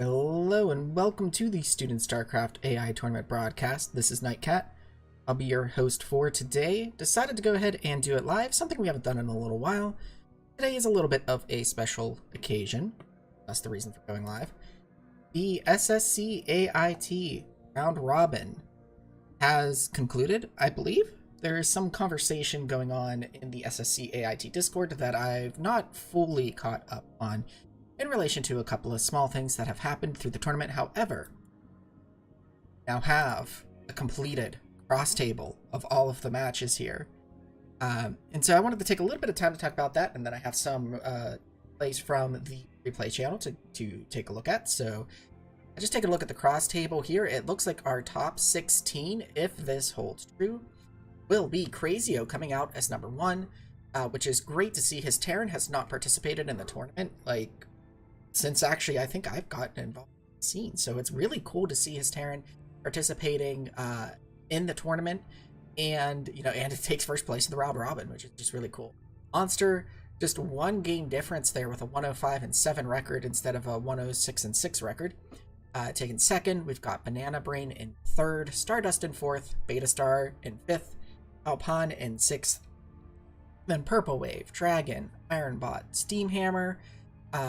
Hello and welcome to the Student StarCraft AI Tournament broadcast. This is Nightcat. I'll be your host for today. Decided to go ahead and do it live, something we haven't done in a little while. Today is a little bit of a special occasion. That's the reason for going live. The SSCAIT round robin has concluded, I believe. There is some conversation going on in the SSCAIT Discord that I've not fully caught up on in relation to a couple of small things that have happened through the tournament. However, now have a completed cross table of all of the matches here. And so I wanted to take a little bit of time to talk about that, and then I have some plays from the replay channel to take a look at. So I just take a look at the cross table here. It looks like our top 16, if this holds true, will be Crazio coming out as number 1, which is great to see. His Terran has not participated in the tournament, since actually I think I've gotten involved in the scene. So it's really cool to see his Terran participating in the tournament, and and it takes first place in the round robin, which is just really cool. Monster, just one game difference there with a 105-7 record instead of a 106-6 record. Taking second, we've got Banana Brain in third, Stardust in fourth, Beta Star in fifth, Alpan in sixth, then Purple Wave, Dragon, Ironbot, Steamhammer,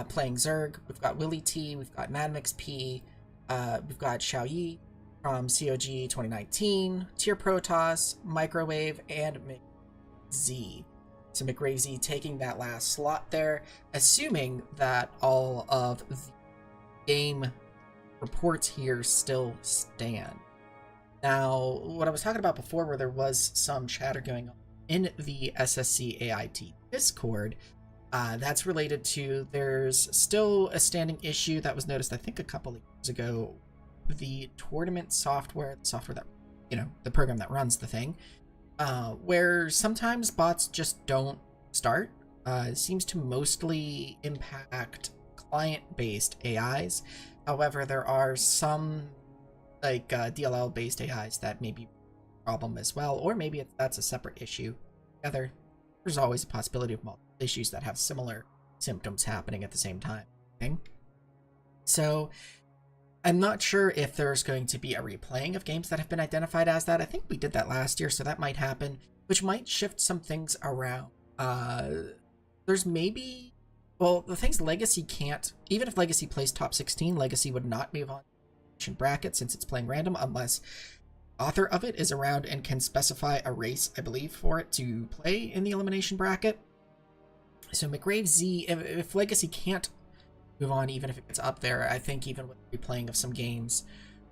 playing Zerg. We've got Willie T, we've got Madmix P, we've got Xiaoyi from COG 2019, Tier Protoss, Microwave, and McZ. So McRave Z taking that last slot there, assuming that all of the game reports here still stand. Now, what I was talking about before, where there was some chatter going on in the SSCAIT Discord, that's related to, there's still a standing issue that was noticed, I think, a couple of years ago. The tournament software, that, the program that runs the thing, where sometimes bots just don't start. It seems to mostly impact client-based AIs. However, there are some, DLL-based AIs that may be a problem as well, or maybe that's a separate issue. Together, there's always a possibility of multiple issues that have similar symptoms happening at the same time. Okay? So I'm not sure if there's going to be a replaying of games that have been identified as that. I think we did that last year, so that might happen, which might shift some things around. There's maybe, well, the thing's Legacy can't, even if Legacy plays top 16, Legacy would not move on to bracket since it's playing random, unless author of it is around and can specify a race, I believe, for it to play in the elimination bracket. So McRave Z, if Legacy can't move on, even if it gets up there, I think even with replaying of some games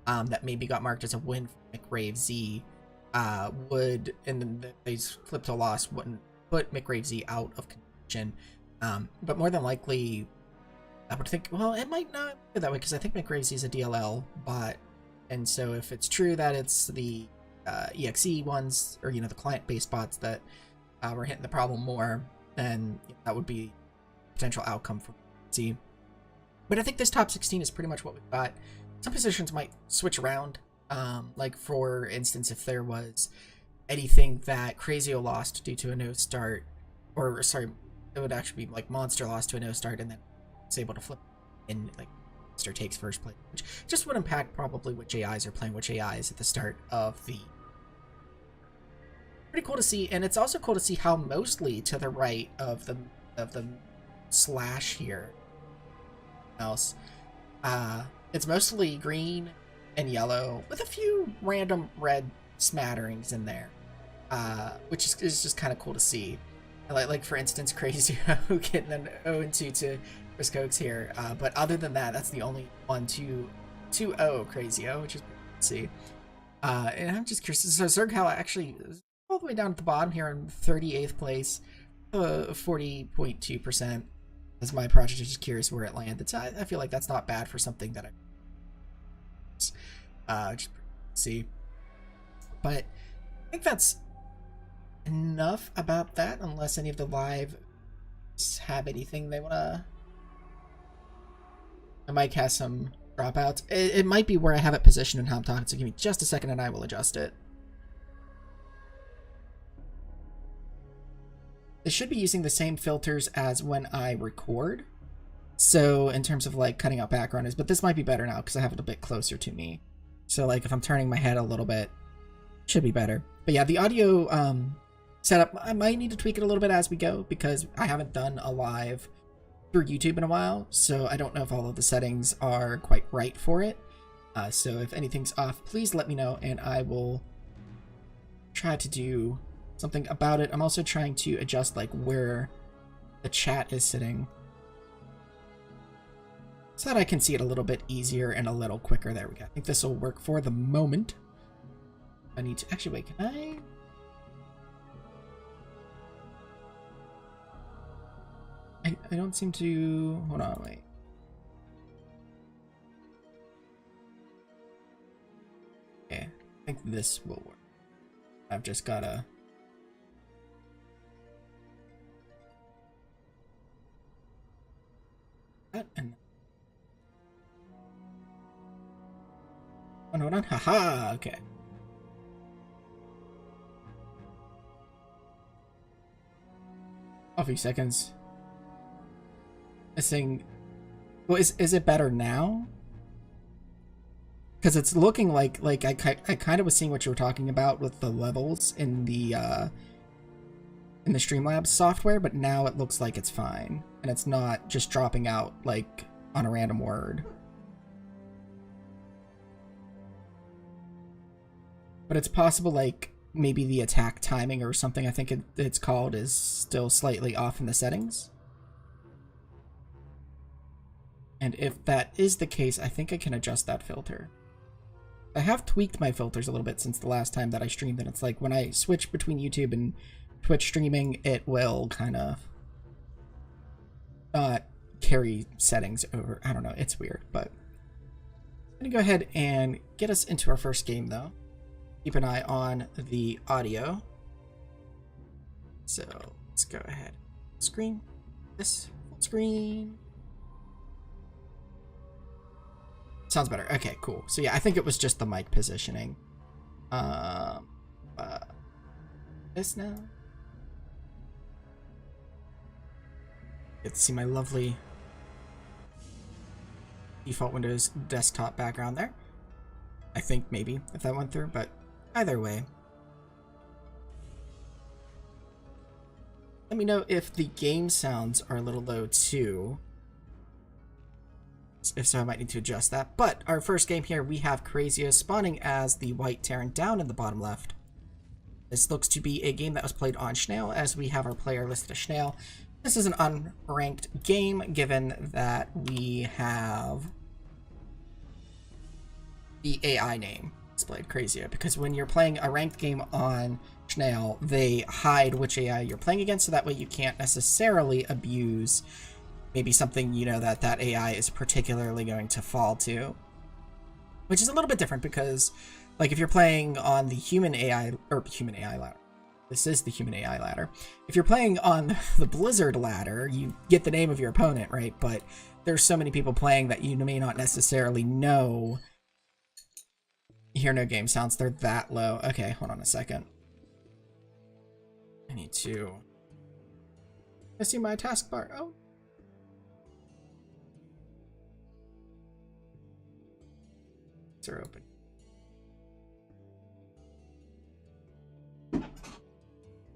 that maybe got marked as a win for McRave Z, would, and then they flip to a loss, wouldn't put McRave Z out of contention. But more than likely, I would think, well, it might not be that way, because I think McRave Z is a DLL bot. And so if it's true that it's the EXE ones, or, the client-based bots that were hitting the problem more, then that would be a potential outcome for Z. But I think this top 16 is pretty much what we've got. Some positions might switch around. Like, for instance, if there was anything that Crazio lost due to a no start, or, sorry, it would actually be like Monster lost to a no start and then it's able to flip and, Monster takes first place, which just would impact probably which AIs are playing which AIs at the start of the... Pretty cool to see, and it's also cool to see how mostly to the right of the slash here else, it's mostly green and yellow with a few random red smatterings in there, which is just kind of cool to see. Like for instance, Crazio getting an 0-2 to Chris Cokes here, but other than that, that's the only 1-2-0 Crazio, which is pretty cool to see. And I'm just curious, so Zerg actually all the way down at the bottom here in 38th place, 40.2%. As my project is just curious where it landed. So I feel like that's not bad for something that I just see. But I think that's enough about that, unless any of the live have anything they want to... I might have some dropouts. It might be where I have it positioned and how I'm talking, so give me just a second and I will adjust it. It should be using the same filters as when I record. So in terms of like cutting out background noise, but this might be better now because I have it a bit closer to me. So like if I'm turning my head a little bit, it should be better. But yeah, the audio setup, I might need to tweak it a little bit as we go because I haven't done a live through YouTube in a while. So I don't know if all of the settings are quite right for it. So if anything's off, please let me know and I will try to do something about it. I'm also trying to adjust like where the chat is sitting so that I can see it a little bit easier and a little quicker. There we go. I think this will work for the moment. I need to actually wait. Can I don't seem to. Hold on, wait. Okay, I think this will work. I've just gotta. That and. Oh, no, not. Haha, okay. A few seconds. Missing. Well, is it better now? Because it's looking like I kind of was seeing what you were talking about with the levels in the Streamlabs software, but now it looks like it's fine and it's not just dropping out like on a random word. But it's possible like maybe the attack timing or something I think it's called is still slightly off in the settings. And if that is the case, I think I can adjust that filter. I have tweaked my filters a little bit since the last time that I streamed, and it's like when I switch between YouTube and Twitch streaming, it will kind of not carry settings over. I don't know, it's weird, but I'm gonna go ahead and get us into our first game though. Keep an eye on the audio. So let's go ahead. Screen. This full screen. Sounds better. Okay, cool. So yeah, I think it was just the mic positioning. This now. Get to see my lovely default Windows desktop background there. I think maybe if that went through, but either way. Let me know if the game sounds are a little low too. If so, I might need to adjust that. But our first game here, we have Crazio spawning as the white Terran down in the bottom left. This looks to be a game that was played on Snail, as we have our player listed as Snail. This is an unranked game, given that we have the AI name displayed, Crazio, because when you're playing a ranked game on Snail, they hide which AI you're playing against, so that way you can't necessarily abuse maybe something you know that AI is particularly going to fall to. Which is a little bit different because, like, if you're playing on the human AI ladder, this is the human AI ladder. If you're playing on the Blizzard ladder, you get the name of your opponent, right? But there's so many people playing that you may not necessarily know. You hear no game sounds, they're that low. Okay, hold on a second. I need to... I see my taskbar. Oh. Are open.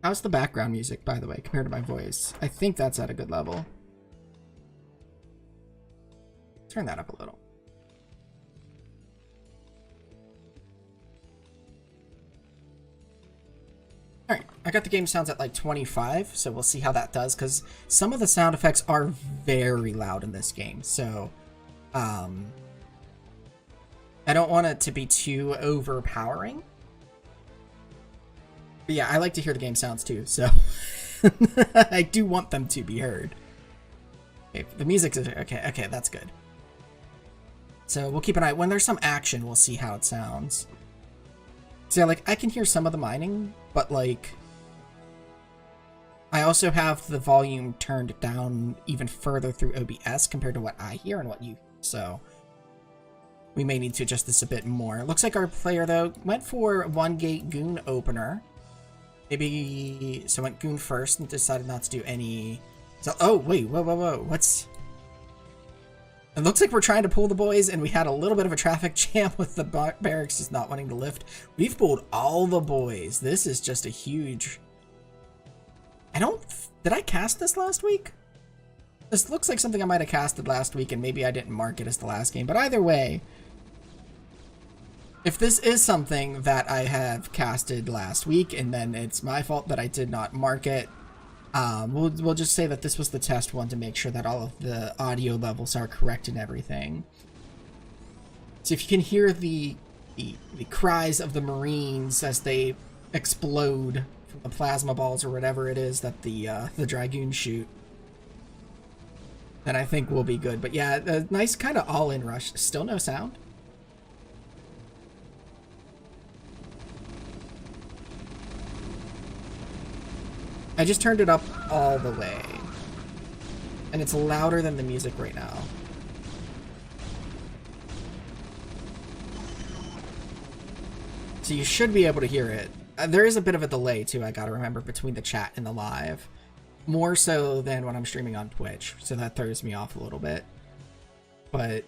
How's the background music, by the way, compared to my voice? I think that's at a good level. Turn that up a little. Alright, I got the game sounds at like 25, so we'll see how that does, because some of the sound effects are very loud in this game, so I don't want it to be too overpowering. But yeah, I like to hear the game sounds too, so I do want them to be heard. Okay, the music's okay, that's good. So we'll keep an eye. When there's some action, we'll see how it sounds. So yeah, like, I can hear some of the mining, but like, I also have the volume turned down even further through OBS compared to what I hear and what you hear, so we may need to adjust this a bit more. It looks like our player, though, went for one gate goon opener. Maybe, so went goon first and decided not to do any... So, oh, wait, whoa. It looks like we're trying to pull the boys, and we had a little bit of a traffic jam with the barracks just not wanting to lift. We've pulled all the boys. This is just a huge... Did I cast this last week? This looks like something I might have casted last week, and maybe I didn't mark it as the last game. But either way, if this is something that I have casted last week, and then it's my fault that I did not mark it, we'll just say that this was the test one to make sure that all of the audio levels are correct and everything. So if you can hear the cries of the Marines as they explode from the plasma balls or whatever it is that the Dragoons shoot, then I think we'll be good. But yeah, a nice kind of all-in rush. Still no sound. I just turned it up all the way. And it's louder than the music right now. So you should be able to hear it. There is a bit of a delay too, I gotta remember, between the chat and the live. More so than when I'm streaming on Twitch. So that throws me off a little bit. But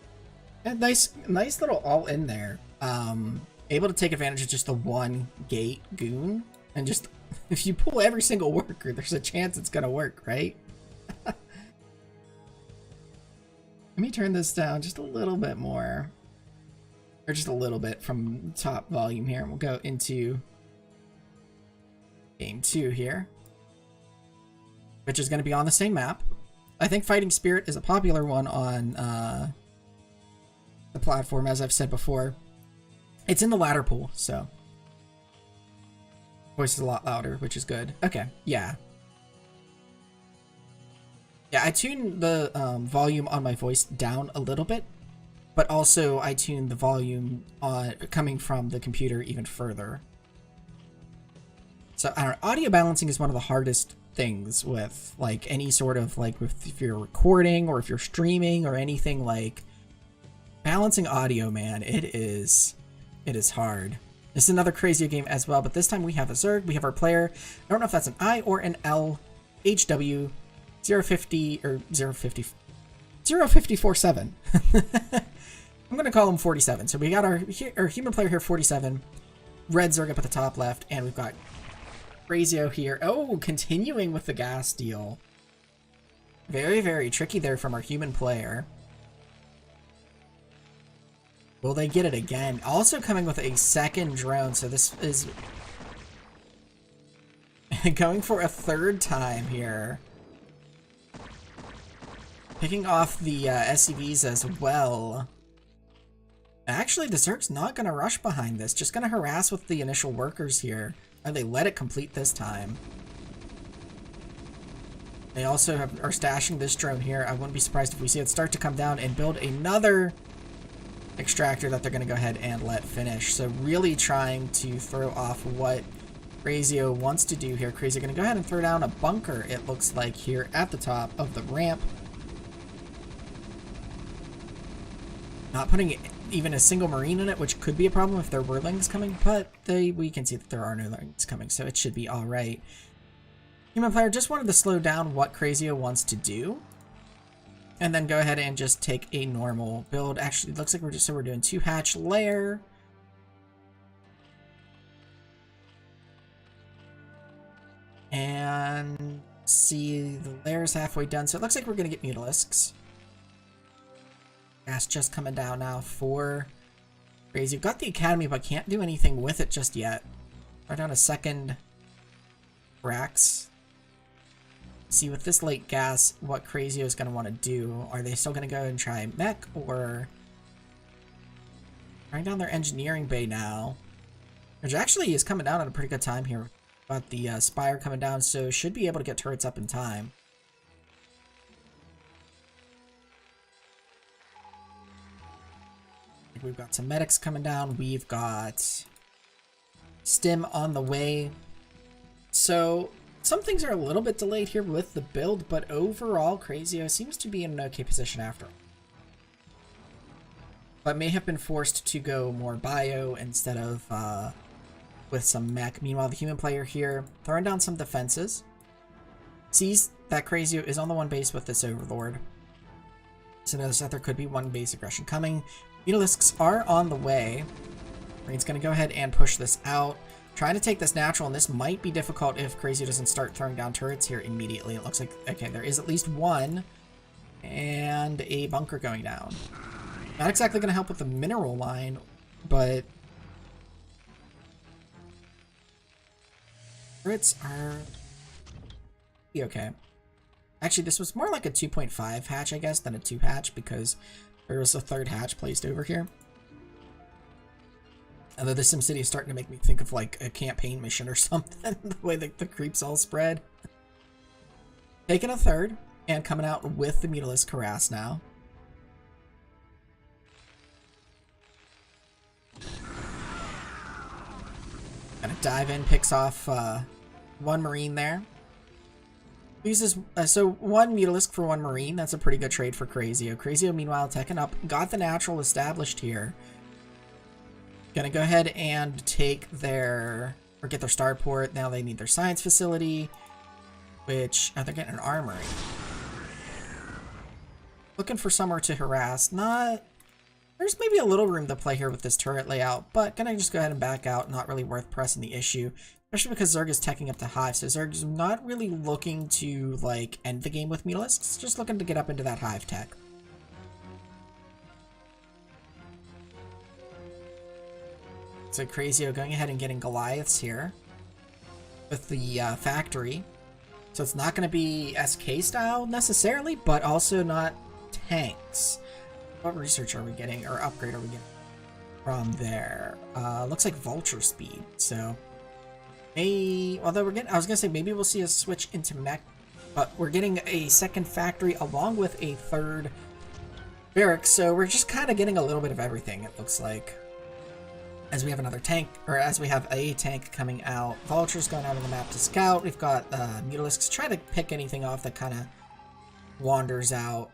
yeah, nice little all in there. Able to take advantage of just the one gate goon. And just, if you pull every single worker, there's a chance it's gonna work, right? Let me turn this down just a little bit more. Or just a little bit from top volume here. And we'll go into game 2 here. Which is going to be on the same map. I think Fighting Spirit is a popular one on the platform, as I've said before. It's in the ladder pool, so... Voice is a lot louder, which is good. Okay, yeah. Yeah, I tuned the volume on my voice down a little bit, but also I tuned the volume coming from the computer even further. So, I don't know, audio balancing is one of the hardest things with, like, any sort of, like, if you're recording or if you're streaming or anything, like, balancing audio, man, it is hard. This is another Crazio game as well, but this time we have a Zerg, we have our player. I don't know if that's an I or an L, HW 050 or 050 0547. I'm gonna call him 47. So we got our human player here, 47. Red Zerg up at the top left, and we've got Crazio here. Oh, continuing with the gas deal. Very, very tricky there from our human player. Will they get it again? Also coming with a second drone, so this is going for a third time here. Picking off the SCVs as well. Actually, the Zerg's not going to rush behind this. Just going to harass with the initial workers here. Or they let it complete this time. They also are stashing this drone here. I wouldn't be surprised if we see it start to come down and build another extractor that they're going to go ahead and let finish. So really trying to throw off what Crazio wants to do here. Crazio going to go ahead and throw down a bunker, it looks like, here at the top of the ramp. Not putting even a single Marine in it, which could be a problem if there were lings coming, but we can see that there are no lings coming, so it should be alright. Human player just wanted to slow down what Crazio wants to do, and then go ahead and just take a normal build. Actually, it looks like we're doing 2 hatch layer. And see, the layer's halfway done, so it looks like we're going to get Mutalisks. Gas just coming down now for Crazio. Got the Academy, but can't do anything with it just yet. Right down a second Brax. See, with this late gas, what Crazio is going to want to do. Are they still going to go and try mech, or right down their engineering bay now? Which actually is coming down at a pretty good time here. Got the Spire coming down, so should be able to get turrets up in time. We've got some medics coming down. We've got Stim on the way. So some things are a little bit delayed here with the build, but overall Crazio seems to be in an okay position after all. But may have been forced to go more bio instead of with some mech. Meanwhile, the human player here throwing down some defenses. Sees that Crazio is on the one base with this Overlord. So notice that there could be one base aggression coming. Mutalisks are on the way. Rain's going to go ahead and push this out. Trying to take this natural, and this might be difficult if Crazio doesn't start throwing down turrets here immediately. It looks like, okay, there is at least one. And a bunker going down. Not exactly going to help with the mineral line, but turrets are okay. Actually, this was more like a 2.5 hatch, I guess, than a 2 hatch, because there was a 3rd hatch placed over here. Although the SimCity is starting to make me think of like a campaign mission or something, the way that the creeps all spread. Taking a 3rd, and coming out with the Mutalisk Harass now. Gonna dive in, picks off one Marine there. Uses so 1 Mutalisk for 1 Marine. That's a pretty good trade for Crazio. Crazio, meanwhile, teching up, got the natural established here. Gonna go ahead and take their, or get their starport. Now they need their science facility, which, oh, they're getting an armory. Looking for somewhere to harass. Not, there's maybe a little room to play here with this turret layout, but gonna just go ahead and back out. Not really worth pressing the issue. Especially because Zerg is teching up to Hive, so Zerg is not really looking to, like, end the game with Mutalisks, just looking to get up into that Hive tech. So Crazio going ahead and getting Goliaths here with the factory. So it's not going to be SK style necessarily, but also not tanks. What research are we getting, or upgrade are we getting from there? Looks like Vulture speed, so... although we're getting, I was gonna say maybe we'll see a switch into mech, but we're getting a 2nd factory along with a 3rd barracks, so we're just kind of getting a little bit of everything, it looks like. As we have another tank, or as we have a tank coming out, Vulture's going out on the map to scout. We've got Mutalisks try to pick anything off that kind of wanders out.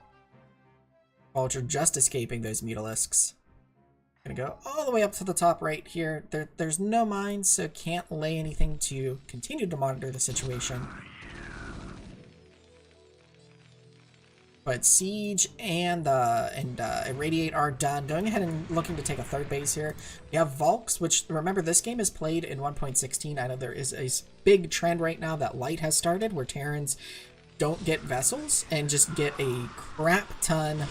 Vulture just escaping those Mutalisks. Gonna go all the way up to the top right here. There's no mines, so can't lay anything to continue to monitor the situation. But Siege and Irradiate are done. Going ahead and looking to take a 3rd base here. We have Volks, which, remember, this game is played in 1.16. I know there is a big trend right now that Light has started, where Terrans don't get vessels and just get a crap ton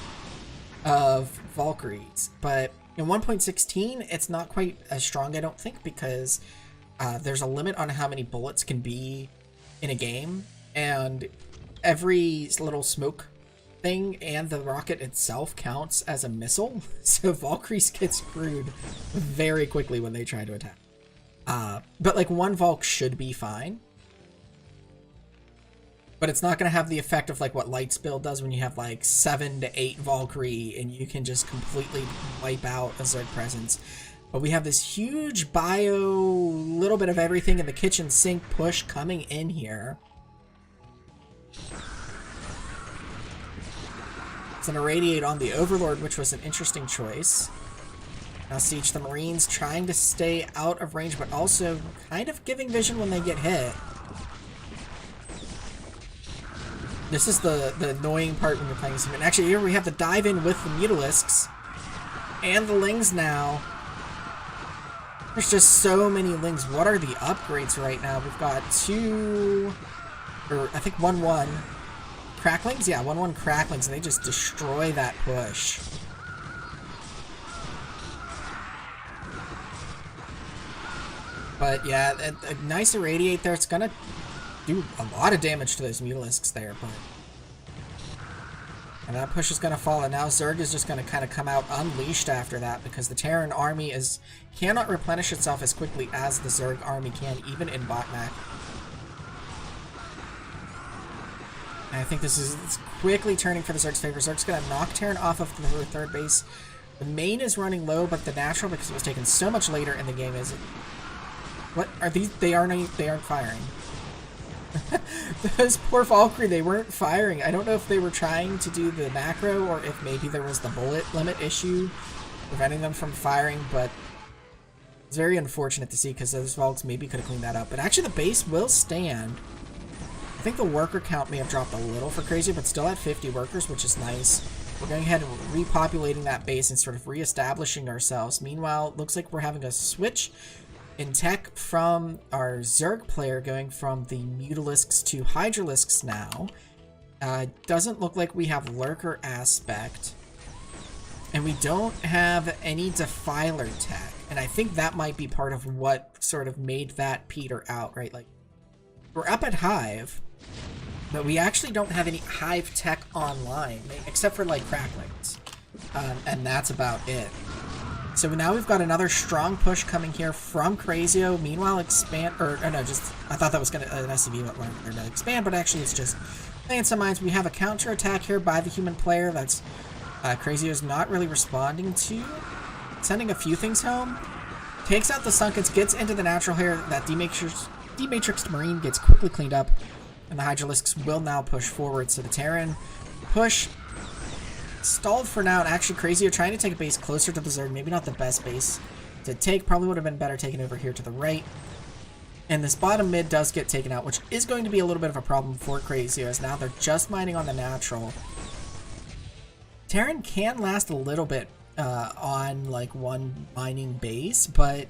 of Valkyries. But in 1.16, it's not quite as strong, I don't think, because there's a limit on how many bullets can be in a game, and every little smoke thing and the rocket itself counts as a missile, so Valkyries get screwed very quickly when they try to attack. But like 1 Valk should be fine. But it's not going to have the effect of like what Light's build does when you have like 7 to 8 Valkyrie and you can just completely wipe out a Zerg presence. But we have this huge bio, little bit of everything in the kitchen sink push coming in here. It's an Irradiate on the Overlord, which was an interesting choice. Now Siege the Marines trying to stay out of range, but also kind of giving vision when they get hit. This is the annoying part when you're playing Sim. And actually, here we have to dive in with the Mutalisks and the Lings now. There's just so many Lings. What are the upgrades right now? We've got 2, or I think 1-1 Cracklings. Yeah, 1-1 Cracklings, and they just destroy that push. But yeah, a nice Irradiate there. It's gonna do a lot of damage to those Mutalisks there, but... And that push is going to fall, and now Zerg is just going to kind of come out unleashed after that, because the Terran army cannot replenish itself as quickly as the Zerg army can, even in botmap. And I think this is quickly turning for the Zerg's favor. Zerg's going to knock Terran off of the 3rd base. The main is running low, but the natural, because it was taken so much later in the game, is... What are these? They aren't firing. Those poor Valkyrie, they weren't firing. I don't know if they were trying to do the macro or if maybe there was the bullet limit issue preventing them from firing, but it's very unfortunate to see because those Valks maybe could have cleaned that up. But actually the base will stand. I think the worker count may have dropped a little for Crazio, but still at 50 workers, which is nice. We're going ahead and repopulating that base and sort of reestablishing ourselves. Meanwhile, it looks like we're having a switch in tech from our Zerg player, going from the Mutalisks to Hydralisks now. Doesn't look like we have Lurker Aspect. And we don't have any Defiler tech. And I think that might be part of what sort of made that peter out, right? Like, we're up at Hive, but we actually don't have any Hive tech online, except for, like, Cracklings. And that's about it. So now we've got another strong push coming here from Crazio. Meanwhile, expand, or no, just, I thought that was going to, an SCV went learn to expand, but actually it's just playing some mines. We have a counter attack here by the human player that's Crazio's not really responding to. Sending a few things home. Takes out the Sunkens, gets into the natural here. That dematrixed Marine gets quickly cleaned up. And the Hydralisks will now push forward. So the Terran push stalled for now. And actually, Crazio trying to take a base closer to the Zerg. Maybe not the best base to take. Probably would have been better taken over here to the right. And this bottom mid does get taken out, which is going to be a little bit of a problem for Crazio, as now they're just mining on the natural. Terran can last a little bit on like one mining base, but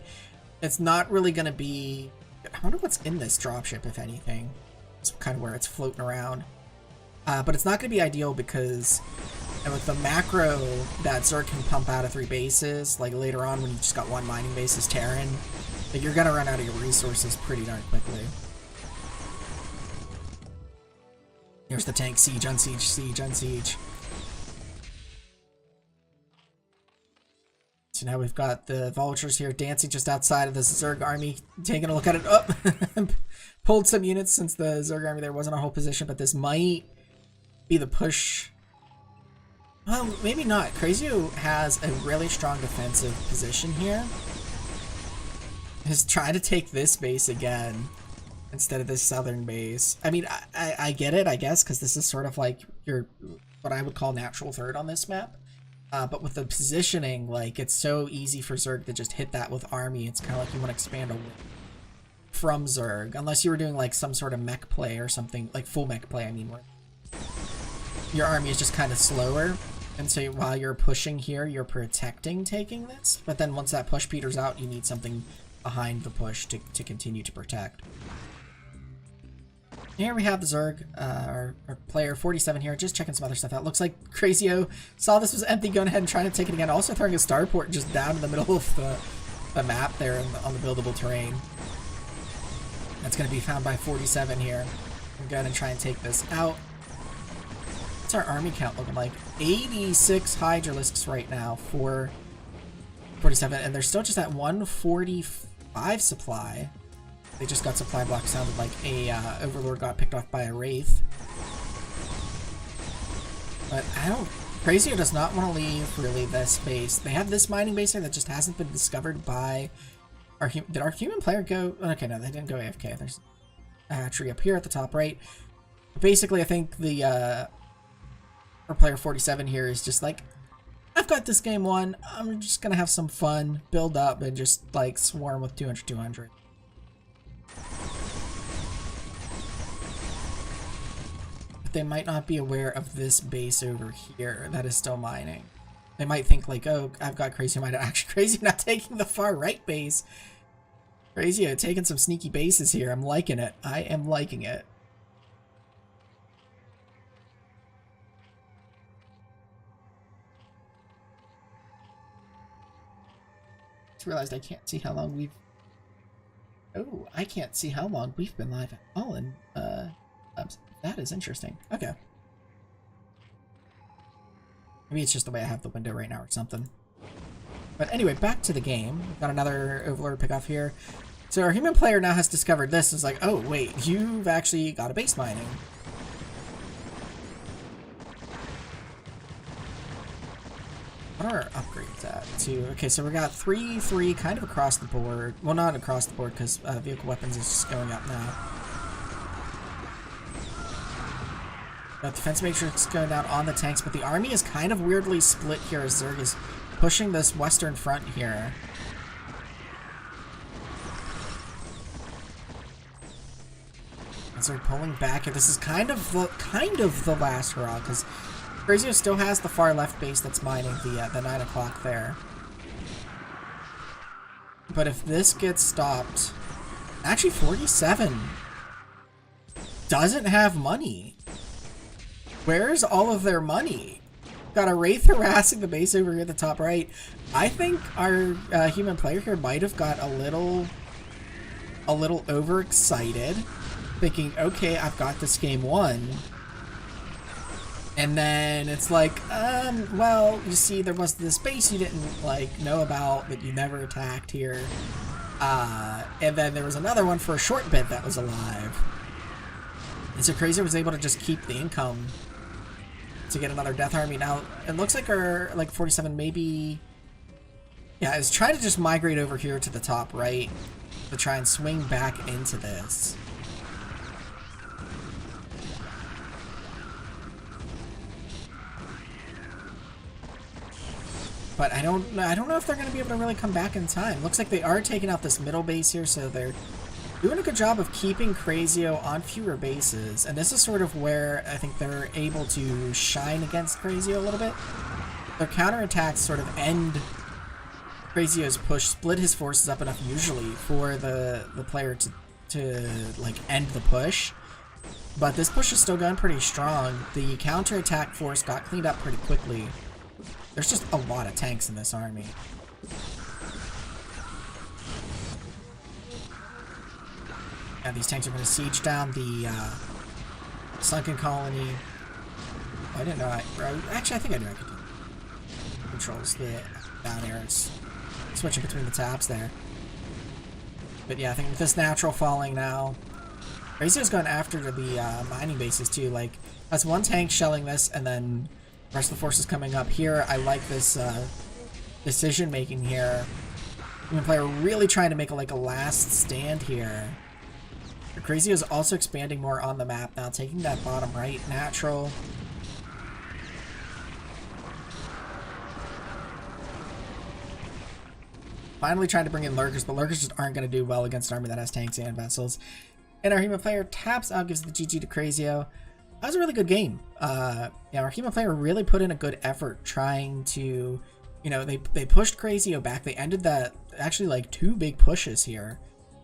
it's not really going to be... I wonder what's in this dropship, if anything. It's kind of where it's floating around. But it's not going to be ideal because with the macro that Zerg can pump out of 3 bases, like later on when you just got 1 mining base as Terran, but you're going to run out of your resources pretty darn quickly. Here's the tank. Siege, unsiege, siege, unsiege. So now we've got the vultures here dancing just outside of the Zerg army, taking a look at it. Oh, pulled some units since the Zerg army there wasn't a whole position, but this might be the push. Well, maybe not. Crazio has a really strong defensive position here. He's trying to take this base again instead of this southern base. I mean, I get it, I guess, because this is sort of like your, what I would call natural third on this map. But with the positioning, like, it's so easy for Zerg to just hit that with army. It's kind of like you want to expand away from Zerg. Unless you were doing, like, some sort of mech play or something. Like, full mech play, I mean, where your army is just kind of slower. And so while you're pushing here, you're protecting taking this. But then once that push peters out, you need something behind the push to continue to protect. Here we have the Zerg, our player 47 here, just checking some other stuff out. Looks like Crazio saw this was empty, going ahead and trying to take it again. Also throwing a starport just down in the middle of the map there on the buildable terrain. That's going to be found by 47 here. We'll go ahead and try and take this out. What's our army count looking like? 86 Hydralisks right now for 47, and they're still just at 145 supply. They just got supply block. Sounded like a Overlord got picked off by a Wraith. But Crazio does not want to leave, really, this base. They have this mining base here that just hasn't been discovered by our... Did our human player go... Okay, no, they didn't go AFK. There's a hatchery up here at the top right. Basically, I think the... our player 47 here is just like, I've got this game won. I'm just going to have some fun, build up, and just, like, swarm with 200. They might not be aware of this base over here that is still mining. They might think like, oh, I've got Crazio mined. Actually, Crazio not taking the far right base. Crazio taking some sneaky bases here. I'm liking it. I am liking it. Just realized I can't see how long we've... Oh, I can't see how long we've been live at all, and that is interesting. Okay. Maybe it's just the way I have the window right now or something. But anyway, back to the game. We've got another Overlord pickoff here. So our human player now has discovered this. It's like, oh, wait, you've actually got a base mining. What are our upgrades at? Okay, so we got 3-3 kind of across the board. Well, not across the board because vehicle weapons is just going up now. Got defense matrix going down on the tanks, but the army is kind of weirdly split here as Zerg is pushing this western front here. And Zerg pulling back here. This is kind of the last hurrah because Crazio still has the far left base that's mining the 9 o'clock there. But if this gets stopped... Actually, 47 doesn't have money. Where's all of their money? Got a Wraith harassing the base over here at the top right. I think our human player here might have got a little overexcited, thinking, okay, I've got this game won. And then it's like, well, you see, there was this base you didn't, like, know about that you never attacked here. And then there was another one for a short bit that was alive. And so Crazio was able to just keep the income to get another Death Army. Now, it looks like our, like, 47 maybe... Yeah, is trying to just migrate over here to the top right to try and swing back into this. But I don't know if they're going to be able to really come back in time. Looks like they are taking out this middle base here, so they're doing a good job of keeping Crazio on fewer bases. And this is sort of where I think they're able to shine against Crazio a little bit. Their counterattacks sort of end Crazio's push, split his forces up enough usually for the player to like end the push. But this push is still going pretty strong. The counterattack force got cleaned up pretty quickly. There's just a lot of tanks in this army. Yeah, these tanks are going to siege down the sunken colony. I didn't know actually, I think I knew I could do controls the down arrows. Switching between the tabs there. But yeah, I think with this natural falling now, Crazio's going after the mining bases too. Like, that's one tank shelling this, and then the rest of the forces coming up here. I like this decision making here. Human player really trying to make a last stand here. Crazio is also expanding more on the map now, taking that bottom right natural. Finally trying to bring in lurkers, but lurkers just aren't going to do well against an army that has tanks and vessels. And our human player taps out, gives the GG to Crazio. That was a really good game. Yeah, our human player really put in a good effort trying to, you know, they pushed Crazio back. They ended that, actually like 2 big pushes here.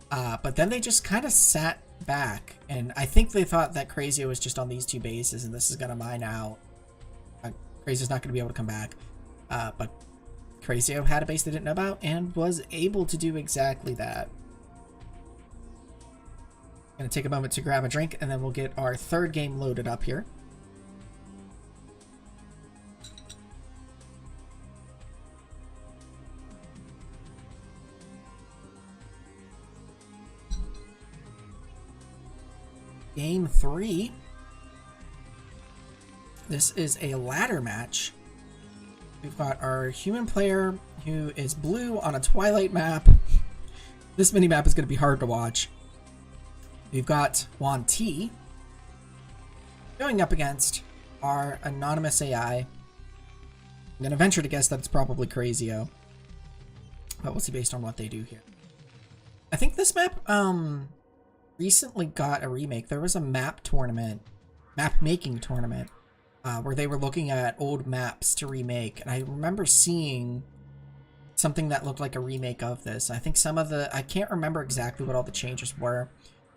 But then they just kind of sat back. And I think they thought that Crazio was just on these 2 bases and this is going to mine out. Crazio's not going to be able to come back. But Crazio had a base they didn't know about and was able to do exactly that. Gonna take a moment to grab a drink and then we'll get our 3rd game loaded up here. Game 3. This is a ladder match. We've got our human player who is blue on a Twilight map. This mini-map is going to be hard to watch. We've got Juan T going up against our anonymous AI. I'm going to venture to guess that it's probably Crazio, but we'll see based on what they do here. I think this map recently got a remake. There was a map making tournament, where they were looking at old maps to remake, and I remember seeing something that looked like a remake of this. I think some of I can't remember exactly what all the changes were,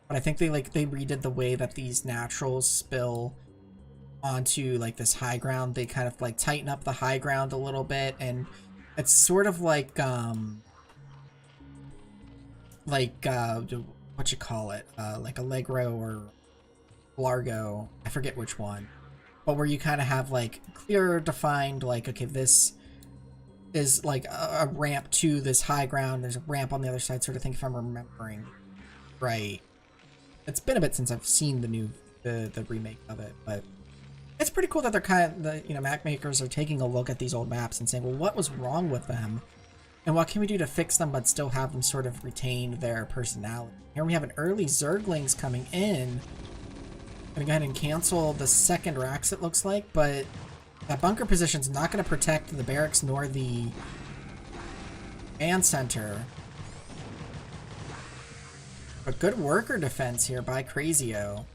but I think they redid the way that these naturals spill onto like this high ground. They kind of like tighten up the high ground a little bit, and it's sort of like what you call it, like Allegro or Largo, I forget which one, but where you kind of have like clear defined, like, okay, this is like a ramp to this high ground, there's a ramp on the other side, sort of thing, if I'm remembering right. It's been a bit since I've seen the remake of it, but it's pretty cool that they're map makers are taking a look at these old maps and saying, well, what was wrong with them and what can we do to fix them but still have them sort of retain their personality. Here we have an early Zerglings coming in. Gonna go ahead and cancel the 2nd Rax, it looks like, but that bunker position's not going to protect the barracks nor the command center. But good worker defense here by Crazio.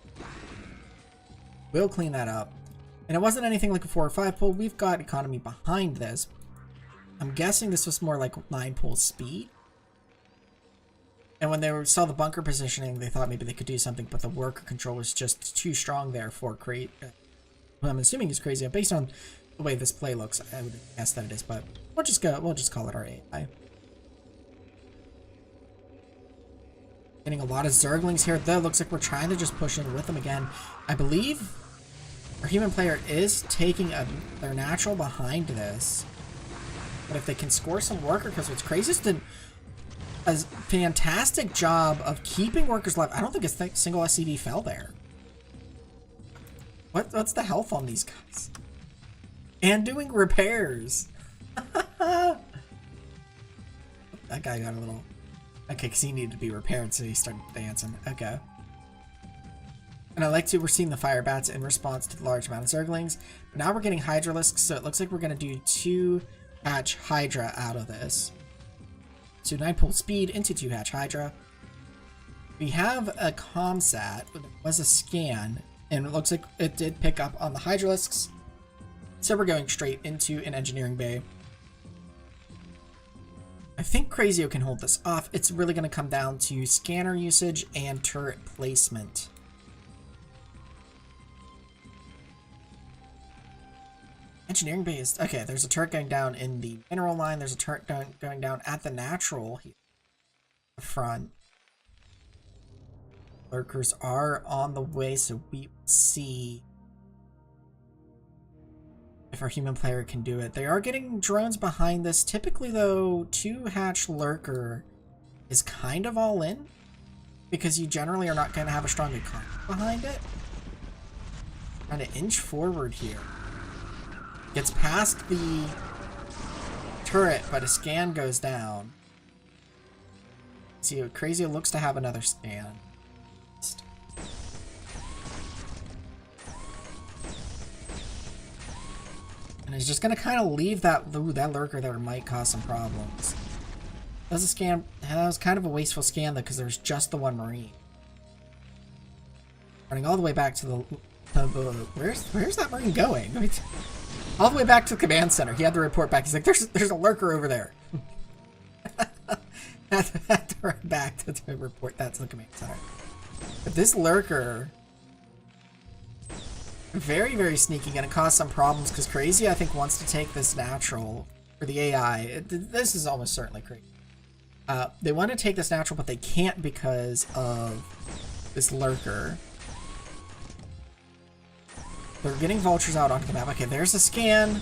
We'll clean that up. And it wasn't anything like a 4 or 5 pull. We've got economy behind this. I'm guessing this was more like 9 pull speed. And when they saw the bunker positioning, they thought maybe they could do something, but the worker control was just too strong there for Crazio. Well, I'm assuming it's Crazio. Based on the way this play looks, I would guess that it is, but we'll just call it our AI. Getting a lot of Zerglings here, though. Looks like we're trying to just push in with them again. I believe our human player is taking their natural behind this. But if they can score some worker, because what's crazy is did a fantastic job of keeping workers alive. I don't think a single SCV fell there. What's the health on these guys? And doing repairs. That guy got a little... Okay, because he needed to be repaired, so he started dancing. Okay. And I like to, we're seeing the fire bats in response to the large amount of Zerglings. But now we're getting Hydralisks, so it looks like we're going to do 2 hatch Hydra out of this. So 9 pull speed into 2 hatch Hydra. We have a comsat. It was a scan, and it looks like it did pick up on the Hydralisks. So we're going straight into an engineering bay. I think Crazio can hold this off. It's really going to come down to scanner usage and turret placement. Engineering bay is... Okay, there's a turret going down in the mineral line. There's a turret going down at the natural here. The front. Lurkers are on the way, so we will see if our human player can do it. They are getting drones behind this. Typically, though, 2 hatch lurker is kind of all in, because you generally are not going to have a strong economy behind it. Trying to inch forward here. Gets past the turret, but a scan goes down. See, Crazio looks to have another scan. And he's just going to kind of leave that lurker there might cause some problems. That was a scan. That was kind of a wasteful scan, though, because there's just the 1 Marine. Running all the way back to the where's that Marine going? All the way back to the command center. He had to report back. He's like, there's a lurker over there. had to run back to report that to the command center. But this lurker, very, very sneaky, gonna cause some problems because Crazio, I think, wants to take this natural for the AI. This is almost certainly crazy. They want to take this natural, but they can't because of this lurker. They're getting vultures out onto the map. Okay, there's a scan.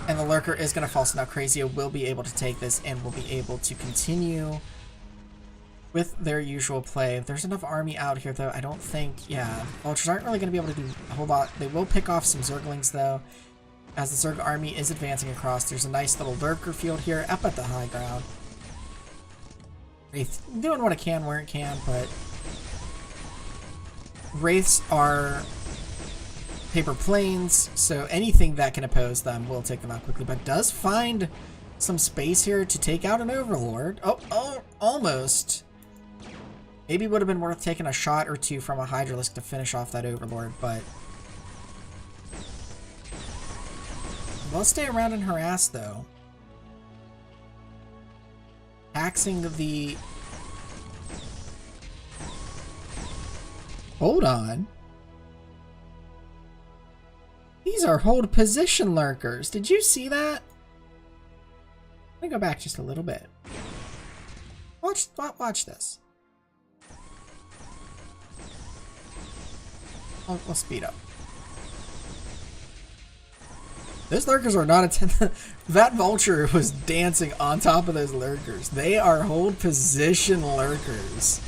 And the lurker is going to fall. So now Crazio will be able to take this and will be able to continue with their usual play. If there's enough army out here, though, I don't think... Yeah, vultures aren't really going to be able to do a whole lot. They will pick off some Zerglings, though. As the Zerg army is advancing across, there's a nice little lurker field here up at the high ground. Wraith doing what it can where it can, but... Wraiths are... paper planes, so anything that can oppose them will take them out quickly, but does find some space here to take out an Overlord. Oh, almost. Maybe would have been worth taking a shot or two from a Hydralisk to finish off that Overlord, but we'll stay around and harass, though. Taxing the... Hold on. These are hold position lurkers. Did you see that? Let me go back just a little bit. Watch this. We'll speed up. Those lurkers are not that vulture was dancing on top of those lurkers. They are hold position lurkers.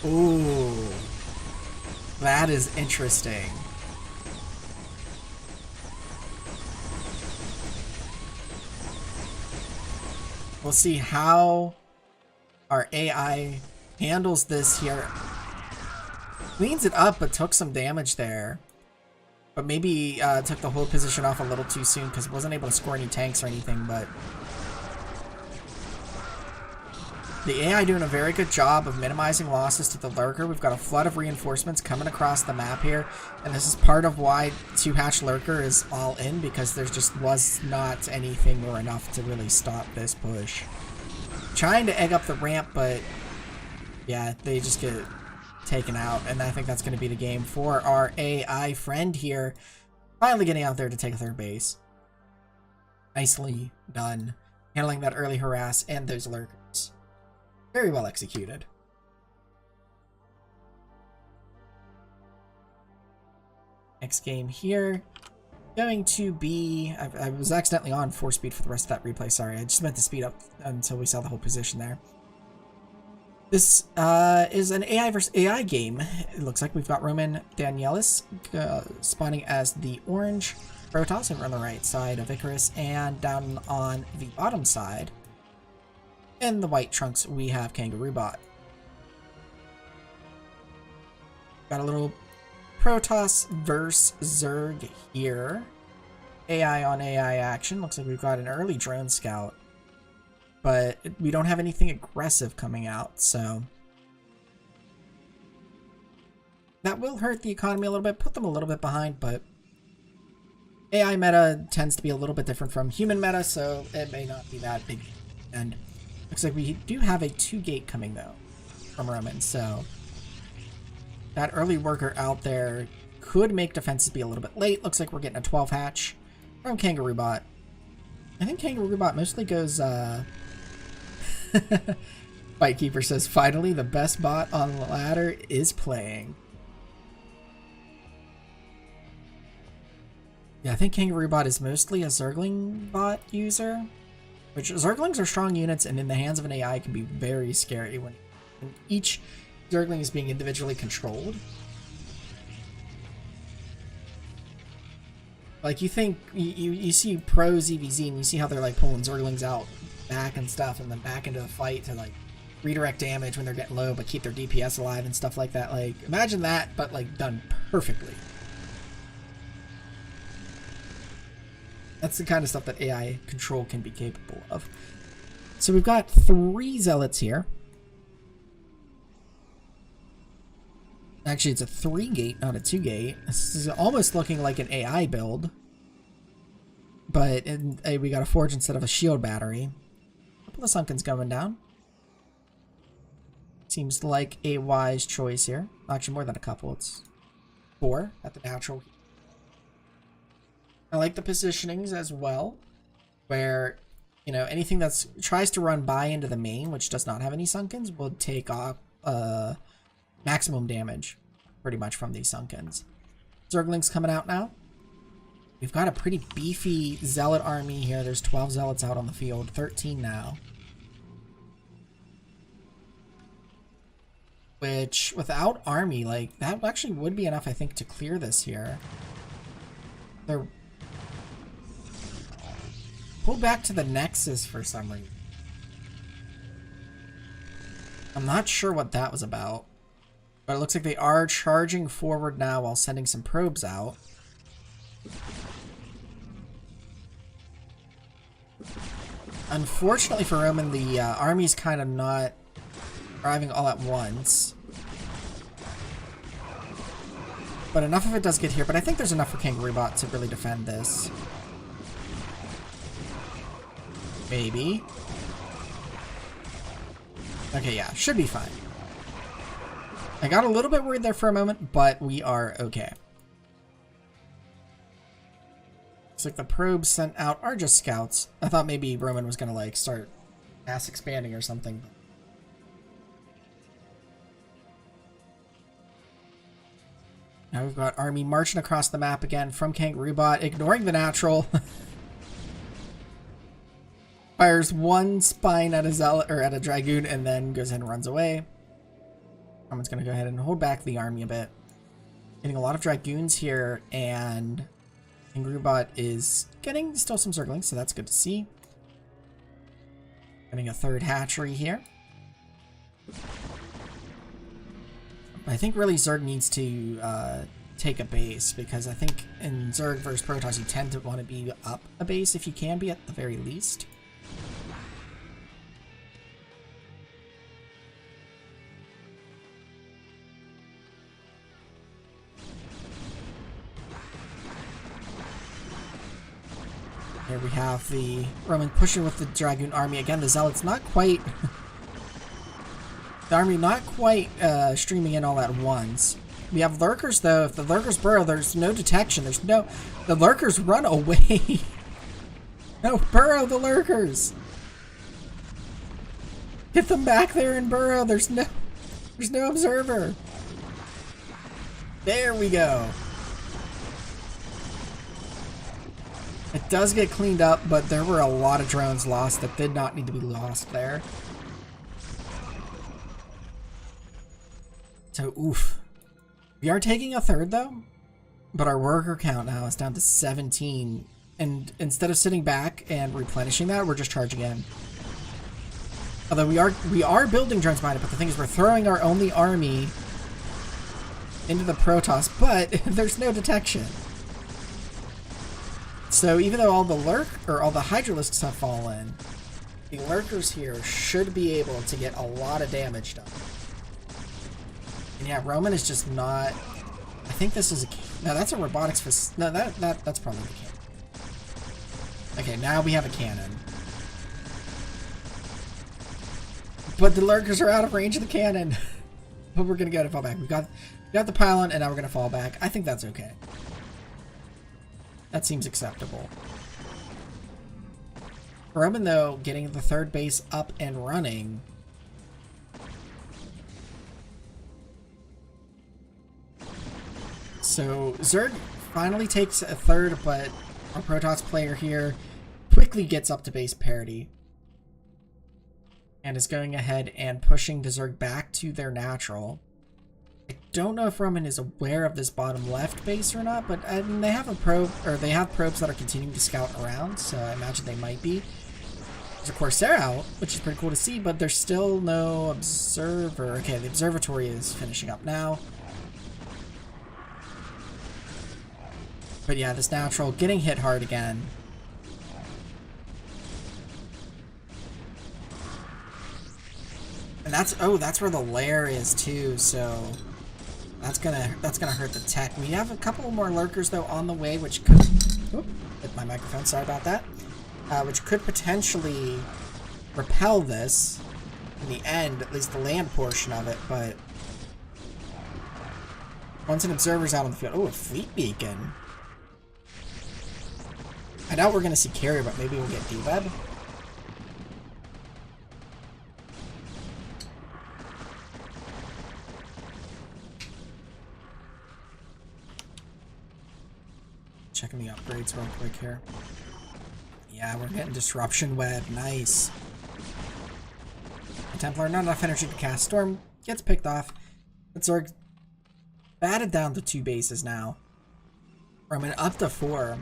Ooh. That is interesting. We'll see how our AI handles this here. Cleans it up, but took some damage there. But maybe took the hold position off a little too soon because it wasn't able to score any tanks or anything, but... The AI doing a very good job of minimizing losses to the lurker. We've got a flood of reinforcements coming across the map here, and this is part of why 2-hatch lurker is all in, because there just was not anything or enough to really stop this push. Trying to egg up the ramp, but yeah, they just get taken out, and I think that's going to be the game for our AI friend here. Finally getting out there to take a third base. Nicely done. Handling that early harass and those lurkers. Very well executed. Next game here. Going to be... I was accidentally on 4 speed for the rest of that replay. Sorry, I just meant to speed up until we saw the whole position there. This is an AI versus AI game. It looks like we've got Roman Danielis spawning as the orange Protoss over on the right side of Icarus, and down on the bottom side, in the white trunks, we have Kangaroo Bot. Got a little Protoss versus Zerg here. AI on AI action. Looks like we've got an early drone scout, but we don't have anything aggressive coming out, so that will hurt the economy a little bit, put them a little bit behind, but AI meta tends to be a little bit different from human meta, so it may not be that big. And looks like we do have a 2-gate coming, though, from Roman, so that early worker out there could make defenses be a little bit late. Looks like we're getting a 12-hatch from Kangaroo Bot. I think Kangaroo Bot mostly goes, Fightkeeper says, finally, the best bot on the ladder is playing. Yeah, I think Kangaroo Bot is mostly a Zergling bot user, which Zerglings are strong units and in the hands of an AI can be very scary when each Zergling is being individually controlled. Like, you think, you see pro ZVZ and you see how they're like pulling Zerglings out back and stuff and then back into the fight to like redirect damage when they're getting low but keep their DPS alive and stuff like that. Like, imagine that, but like done perfectly. That's the kind of stuff that AI control can be capable of. So we've got 3 zealots here. Actually, it's a 3-gate, not a 2-gate. This is almost looking like an AI build. But we got a forge instead of a shield battery. A couple of Sunkens going down. Seems like a wise choice here. Actually, more than a couple. It's 4 at the natural. I like the positionings as well, where, you know, anything that tries to run by into the main, which does not have any Sunkens, will take off maximum damage, pretty much, from these Sunkens. Zerglings coming out now. We've got a pretty beefy Zealot army here. There's 12 Zealots out on the field, 13 now. Which, without army, like, that actually would be enough, I think, to clear this here. They're... Pull back to the Nexus for some reason. I'm not sure what that was about. But it looks like they are charging forward now while sending some probes out. Unfortunately for Roman, the army's kind of not arriving all at once. But enough of it does get here. But I think there's enough for Kangaroo Bot to really defend this. Maybe. Okay, yeah, should be fine. I got a little bit worried there for a moment, but we are okay. Looks like the probes sent out are just scouts. I thought maybe Roman was gonna like start mass expanding or something. Now we've got army marching across the map again from Kangaroo Bot, ignoring the natural. Fires 1 spine at a zealot or at a dragoon and then goes ahead and runs away. Roman's gonna go ahead and hold back the army a bit. Getting a lot of dragoons here, and Kangaroo Bot is getting still some Zerglings, so that's good to see. Getting a 3rd hatchery here. I think really Zerg needs to take a base, because I think in Zerg versus Protoss you tend to want to be up a base if you can be, at the very least. Here we have the Roman pushing with the Dragoon army. Again, the Zealots not quite... the army not quite streaming in all at once. We have Lurkers, though. If the Lurkers burrow, there's no detection. There's no... The Lurkers run away. No, burrow the Lurkers. Get them back there and burrow. There's no observer. There we go. It does get cleaned up, but there were a lot of drones lost that did not need to be lost there. So, oof. We are taking a third, though, but our worker count now is down to 17. And instead of sitting back and replenishing that, we're just charging in. Although we are building drones behind it, but the thing is we're throwing our only army into the Protoss, but there's no detection. So even though all the Hydralisks have fallen, the Lurkers here should be able to get a lot of damage done. And yeah, Roman is just not... I think this is a... No, that's a robotics... No, that's probably the cannon. Okay, now we have a cannon. But the Lurkers are out of range of the cannon. But we're going to go to fall back. We got the pylon, and now we're going to fall back. I think that's okay. That seems acceptable. Roman, though, getting the third base up and running... So, Zerg finally takes a third, but our Protoss player here quickly gets up to base parity. And is going ahead and pushing the Zerg back to their natural. I don't know if Roman is aware of this bottom left base or not, but I mean, they have a probe, or they have probes that are continuing to scout around, so I imagine they might be. There's a Corsair out, which is pretty cool to see, but there's still no observer. Okay, the observatory is finishing up now. But yeah, this natural getting hit hard again. And that's where the lair is too, so that's gonna hurt the tech. We have a couple more Lurkers though on the way, which could hit my microphone, sorry about that. Which could potentially repel this in the end, at least the land portion of it, but once an observer's out on the field, oh, a fleet beacon. I doubt we're going to see carrier, but maybe we'll get D-Web. Checking the upgrades real quick here. Yeah, we're getting Disruption Web. Nice. The Templar, not enough energy to cast Storm. Gets picked off. But Zerg batted down to 2 bases now. Roman up to 4.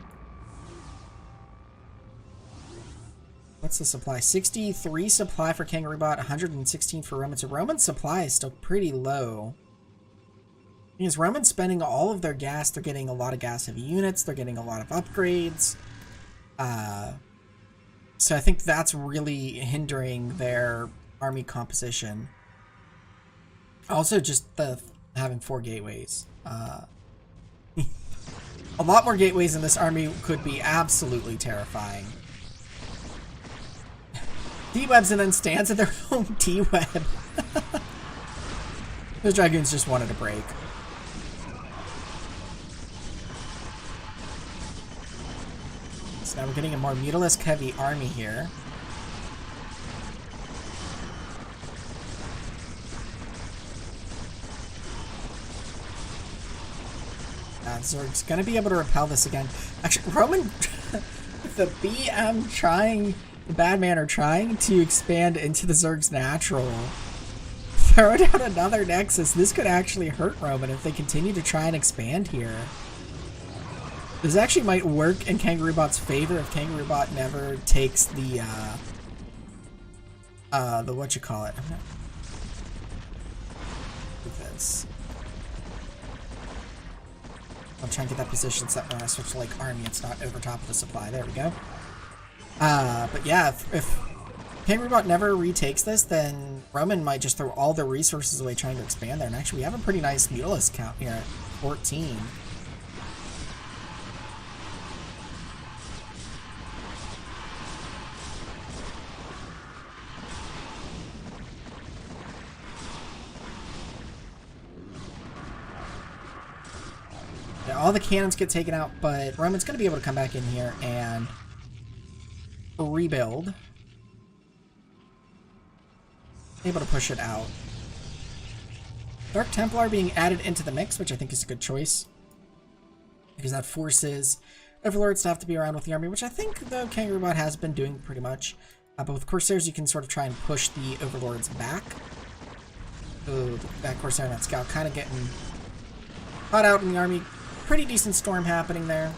What's the supply? 63 supply for Kangaroo Bot, 116 for Roman. So Roman's supply is still pretty low. Because Roman's spending all of their gas, they're getting a lot of gas-heavy units, they're getting a lot of upgrades. So I think that's really hindering their army composition. Also, just the having 4 gateways. A lot more gateways in this army could be absolutely terrifying. D-Webs and then stands at their own D-Web. Those Dragoons just wanted a break. So now we're getting a more Mutalisk heavy army here. Zerg's gonna be able to repel this again. Actually, Roman, the BM trying... The bad man are trying to expand into the Zerg's natural. Throw down another Nexus. This could actually hurt Roman if they continue to try and expand here. This actually might work in Kangaroo Bot's favor if Kangaroo Bot never takes the whatchamacallit. This. I'm trying to get that position set when I switch to like army, it's not over top of the supply. There we go. But yeah, if Kangaroo Bot never retakes this, then Roman might just throw all their resources away trying to expand there. And actually, we have a pretty nice Mutalisk count here at 14. Yeah, all the cannons get taken out, but Roman's going to be able to come back in here and rebuild. Able to push it out. Dark Templar being added into the mix, which I think is a good choice. Because that forces Overlords to have to be around with the army, which I think the Kangaroo Bot has been doing pretty much. But with Corsairs, you can sort of try and push the Overlords back. Ooh, that Corsair and that Scout kind of getting caught out in the army. Pretty decent storm happening there.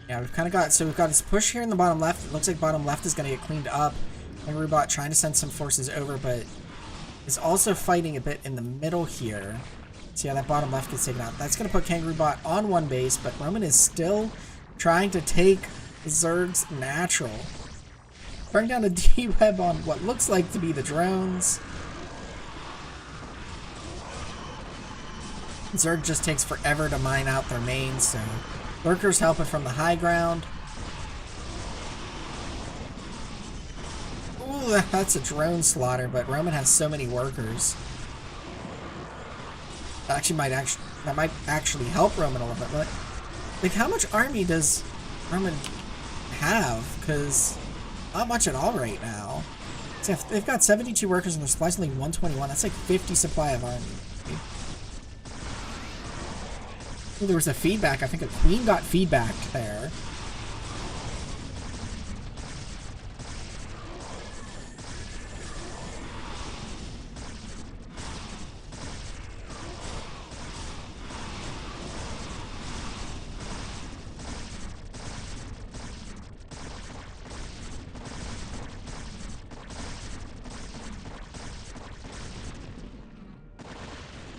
Yeah, we've kind of got, so we've got this push here in the bottom left. It looks like bottom left is going to get cleaned up. Kangaroo Bot trying to send some forces over, but is also fighting a bit in the middle here. So yeah, that bottom left gets taken out. That's going to put Kangaroo Bot on one base, but Roman is still trying to take Zerg's natural. Bring down a D-Web on what looks like to be the drones. Zerg just takes forever to mine out their mains, so Lurkers helping from the high ground. Ooh, that's a drone slaughter, but Roman has so many workers. That might actually help Roman a little bit. Like, how much army does Roman have? Because not much at all right now. So if they've got 72 workers and their supply's only 121. That's like 50 supply of army. Ooh, there was a feedback. I think a queen got feedback there.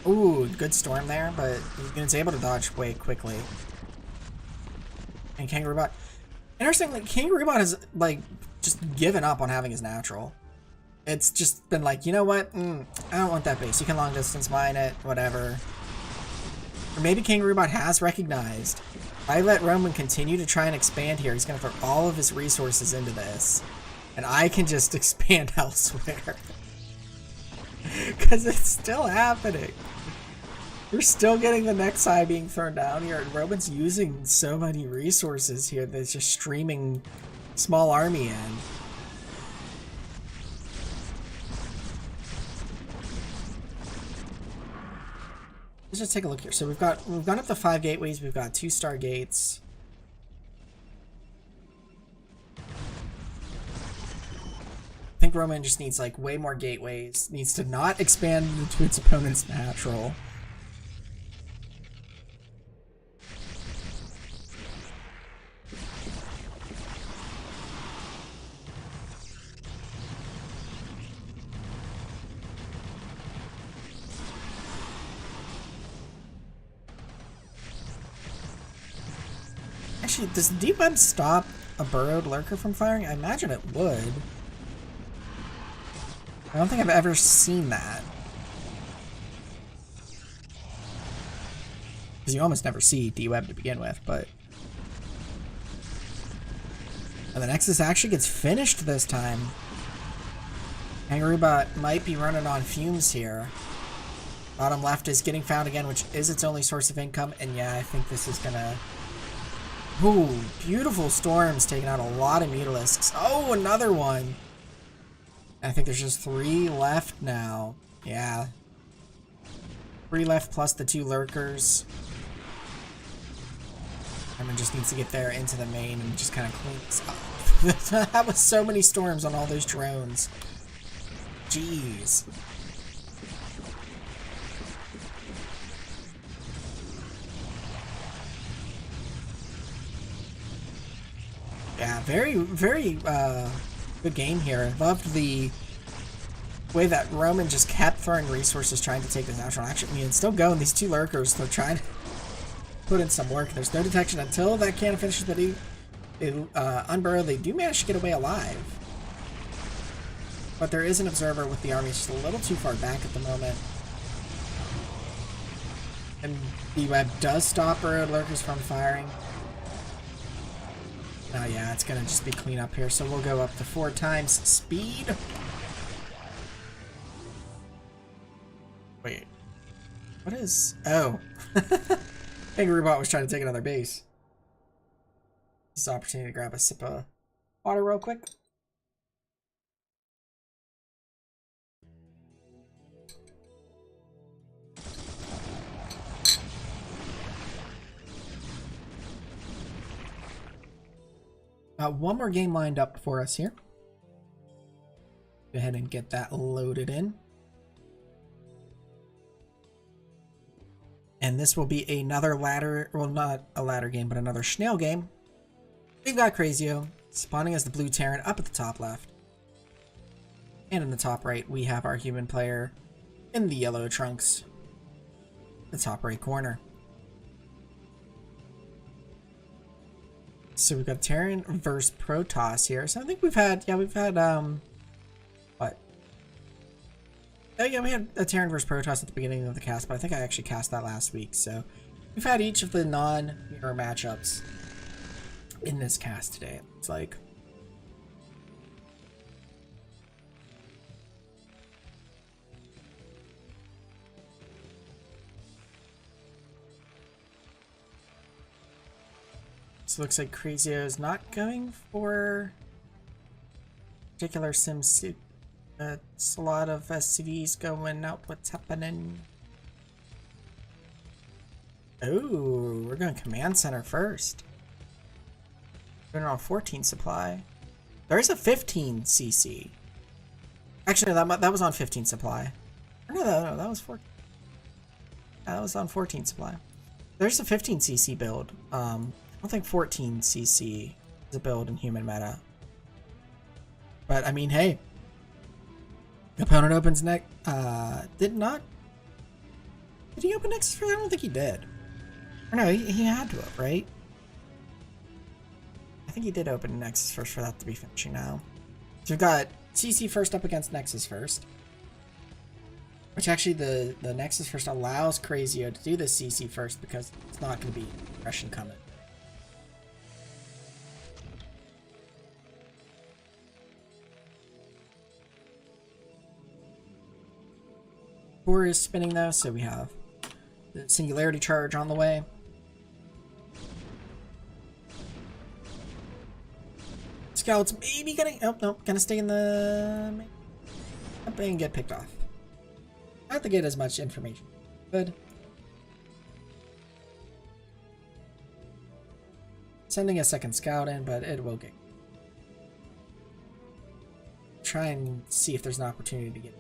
Ooh, good storm there, but he's able to dodge way quickly. And Kangaroo Bot, interestingly, Kangaroo Bot has like just given up on having his natural. It's just been like, you know what? I don't want that base. You can long distance mine it, whatever. Or maybe Kangaroo Bot has recognized. If I let Roman continue to try and expand here, he's going to throw all of his resources into this. And I can just expand elsewhere. Because it's still happening. We're still getting the next side being thrown down here, and Roman's using so many resources here that's just streaming small army in. Let's just take a look here. So we've gone up to 5 gateways, we've got 2 star gates. I think Roman just needs like way more gateways. Needs to not expand into its opponent's natural. Actually, does Deep Web stop a burrowed lurker from firing? I imagine it would. I don't think I've ever seen that. Because you almost never see D-Web to begin with, but... And the Nexus actually gets finished this time. Kangaroo Bot might be running on fumes here. Bottom left is getting found again, which is its only source of income, and yeah, I think this is gonna... Ooh, beautiful storms taking out a lot of Mutalisks. Oh, another one! I think there's just 3 left now. Yeah. 3 left plus the 2 lurkers. Roman just needs to get there into the main and just kind of clean this up. That was so many storms on all those drones. Jeez. Yeah, very, very good game here. Loved the way that Roman just kept throwing resources trying to take this natural action. I mean, it's still going. These 2 lurkers, they're trying to put in some work. There's no detection until that cannon finishes, but unburrow, they do manage to get away alive. But there is an observer with the army just a little too far back at the moment. And the web does stop burrowed lurkers from firing. Oh yeah, it's gonna just be clean up here, so we'll go up to 4 times speed. Wait. What is... Oh. Angry Robot was trying to take another base. This is an opportunity to grab a sip of water real quick. One more game lined up for us here. Go ahead and get that loaded in. And this will be another ladder, well, not a ladder game, but another snail game. We've got Crazio spawning as the blue Terran up at the top left. And in the top right, we have our human player in the yellow trunks, the top right corner. So we've got Terran versus Protoss here. So I think we've had, what? Oh yeah, we had a Terran versus Protoss at the beginning of the cast, but I think I actually cast that last week. So we've had each of the non-mirror matchups in this cast today. It's like... So it looks like Crazio is not going for particular sim suit. It's a lot of SCVs going out. What's happening? Oh, we're going command center first. We're on 14 supply. There is a 15 CC. Actually, that was on 15 supply. No, that was 14. That was on 14 supply. There's a 15 CC build. I don't think 14 CC is a build in human meta. But I mean, hey. Opponent opens next. Did he open Nexus first? I don't think he did. Or no, he had to have, right? I think he did open Nexus first for that to be finishing now. So we've got CC first up against Nexus first. Which actually the Nexus first allows Crazio to do the CC first because it's not going to be aggression coming. Core is spinning though, so we have the Singularity Charge on the way. Scouts maybe getting... Oh, no. Gonna stay in the... and get picked off. I have to get as much information. Good. Sending a second scout in, but it will get... Try and see if there's an opportunity to get...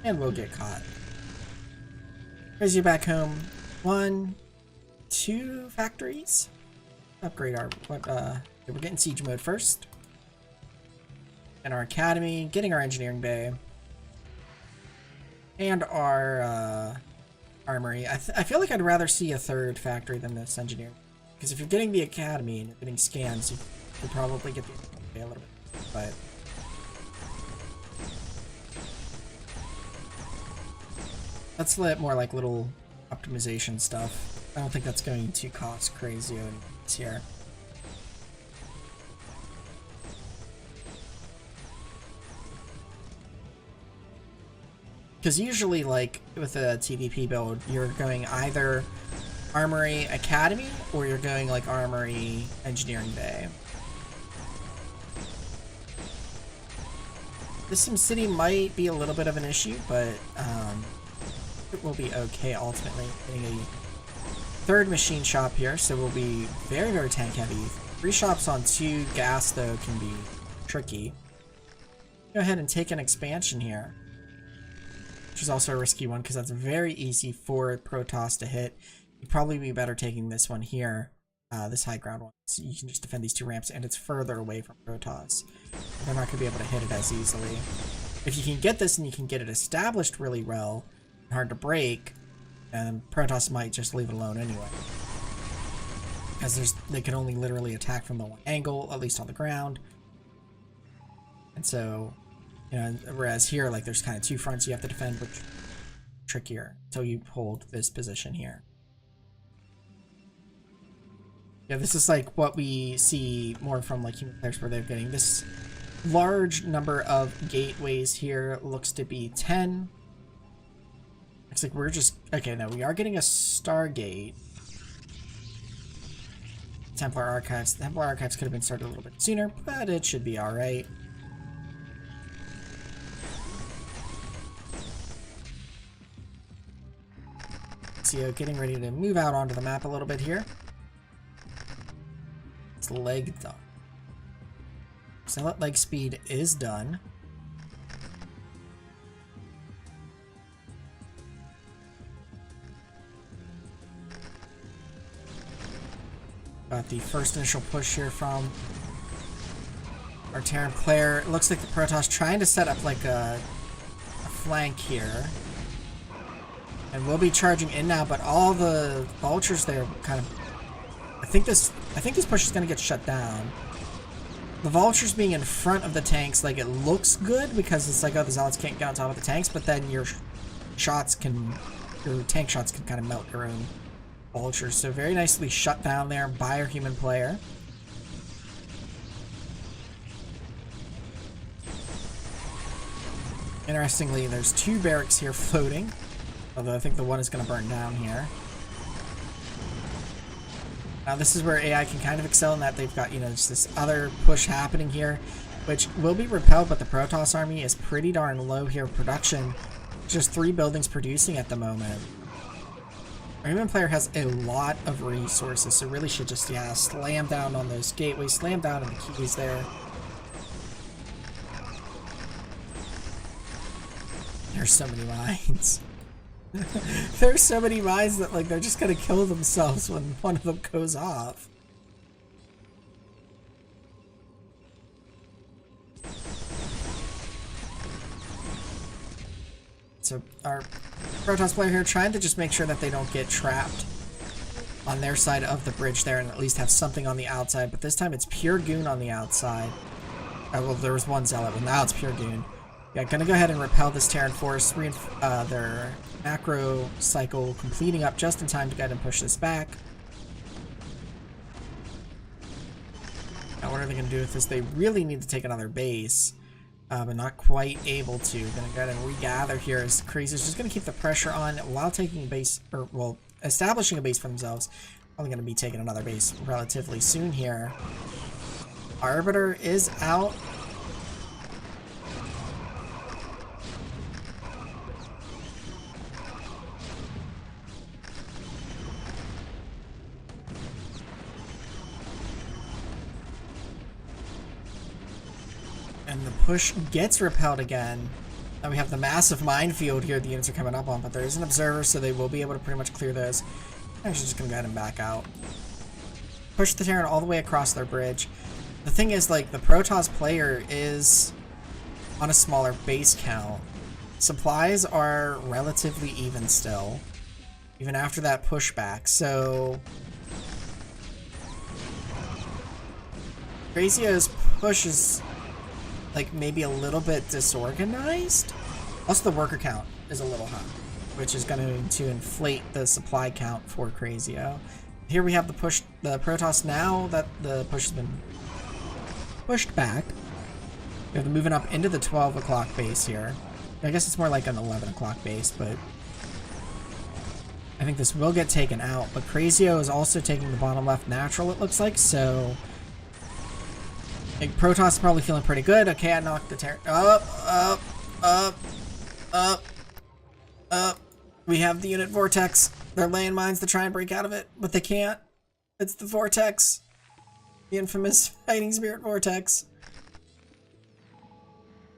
And we'll get caught. Here's you back home. 1, 2 factories. Upgrade our... we're getting siege mode first. And our academy. Getting our engineering bay. And our armory. I feel like I'd rather see a third factory than this engineering. Because if you're getting the academy and you're getting scans, you could probably get the bay a little bit. But... let's let more like little optimization stuff. I don't think that's going to cost Crazio here. Because usually, like with a TVP build, you're going either Armory Academy or you're going like Armory Engineering Bay. This SimCity might be a little bit of an issue, but it will be okay ultimately. Getting a third machine shop here, so we'll be very, very tank heavy. 3 shops on 2 gas though can be tricky. Go ahead and take an expansion here, which is also a risky one because that's very easy for Protoss to hit. You'd probably be better taking this one here, this high ground one, so you can just defend these 2 ramps, and it's further away from Protoss. They're not going to be able to hit it as easily. If you can get this and you can get it established really well, hard to break, and Protoss might just leave it alone anyway. Because they can only literally attack from the one angle, at least on the ground. And so You know, whereas here, like, there's kind of two fronts you have to defend, which is trickier until you hold this position here. Yeah, this is like what we see more from like human players where they're getting this large number of gateways here. Looks to be 10. Looks like we're just... Okay, no, we are getting a Stargate. Templar Archives. The Templar Archives could have been started a little bit sooner, but it should be alright. So getting ready to move out onto the map a little bit here. It's leg done. Zealot leg speed is done. Got the first initial push here from our Terran player. It looks like the Protoss trying to set up like a flank here. And we'll be charging in now, but all the vultures there kind of... I think this push is going to get shut down. The vultures being in front of the tanks, like, it looks good because it's like, oh, the zealots can't get on top of the tanks, but then your tank shots can kind of melt your own vultures. So very nicely shut down there by our human player. Interestingly, there's two barracks here floating, although I think the one is going to burn down here. Now this is where AI can kind of excel in that they've got, you know, just this other push happening here, which will be repelled, but the Protoss army is pretty darn low here. Production, just 3 buildings producing at the moment. Our human player has a lot of resources, so really should just, yeah, slam down on those gateways, slam down on the keys there. There's so many mines. There's so many mines that, like, they're just gonna kill themselves when one of them goes off. So our Protoss player here trying to just make sure that they don't get trapped on their side of the bridge there and at least have something on the outside, but this time it's pure goon on the outside. Well, there was one zealot, but now it's pure goon. Yeah, gonna go ahead and repel this Terran force, their macro cycle completing up just in time to go ahead and push this back. Now what are they gonna do with this? They really need to take another base, but not quite able to. Gonna go ahead and regather here as Crazio's just gonna keep the pressure on while taking a base, or well, establishing a base for themselves. Probably gonna be taking another base relatively soon here. Arbiter is out. And the push gets repelled again. Now we have the massive minefield here the units are coming up on, but there is an observer, so they will be able to pretty much clear those. I'm actually just going to go ahead and back out. Push the Terran all the way across their bridge. The thing is, like, the Protoss player is on a smaller base count. Supplies are relatively even still, even after that pushback, so... Crazio's push is... like maybe a little bit disorganized. Also the worker count is a little high, which is going to inflate the supply count for Crazio. Here we have the Protoss now that the push has been pushed back. We have them moving up into the 12 o'clock base here. I guess it's more like an 11 o'clock base, but I think this will get taken out. But Crazio is also taking the bottom left natural, it looks like, so like, Protoss is probably feeling pretty good. Okay, I knocked the Terran up. We have the unit Vortex. They're laying mines to try and break out of it, but they can't. It's the Vortex. The infamous Fighting Spirit Vortex.